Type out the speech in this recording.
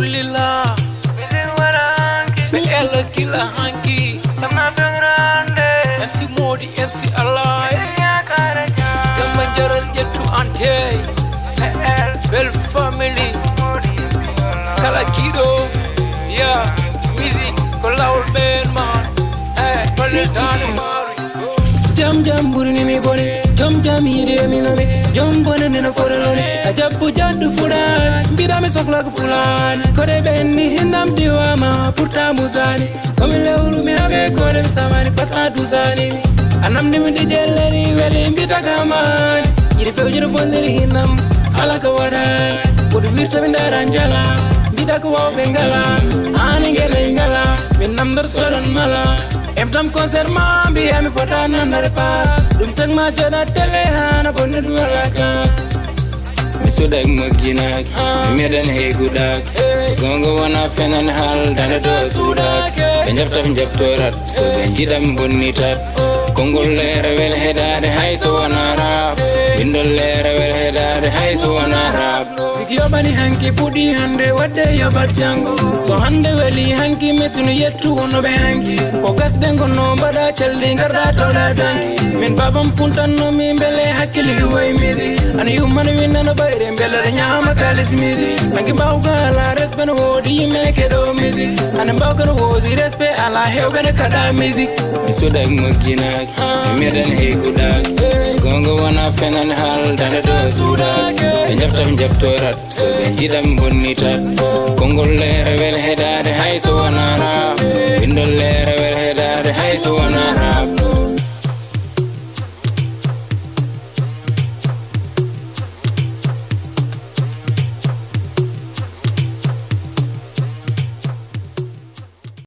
alhamdulillah se ella kila hanki MC Modi MC Allah dama jaral jettu ante bel family kala kido yeah music ko lawol ben man balle tane mari jam jam burni mi bone jam yire mi no me jam bone ne no forone ajabu jaddu fulan bida me sokla ko fulan ko de benni hindam diwama purta musani comme lewru mi habe ko de samani pata dusani anam ni mi de jelleri wele mbita kaman yiri fewjiro bonderi hindam ala ko wada ko de wirta mi daranjala bida ko wa bengala ani gele ngala min namdar soron mala Emtam concert mambi ami fota nandare pass dum tag ma jada tele hana bonne duwaka misudak maginak medan he gudak gongo wana fenan hal dana do sudak njaptorat so benjidam bonitat kongol lere wel hedade hay so wana rap bindol lere wel hedade hay so wana rap yobani hanki fudi hande wadde yobat jango so hande weli hanki metunu yettu wono be hanki ko gasde ngono bada chaldi garda toda danki min babam puntanno mi bele hakkili way music an human winna bayre bele nyama kalis music bangi bawga la resben wodi meke do music an bawga wodi respe ala hewbe kada music misudak magina medan he gudak gongo wana fenan hal dana do sudak njaptorat so benjidam bonita kongol lere wel hedade hay so wana rap bindol lere wel hedade hay so wana rap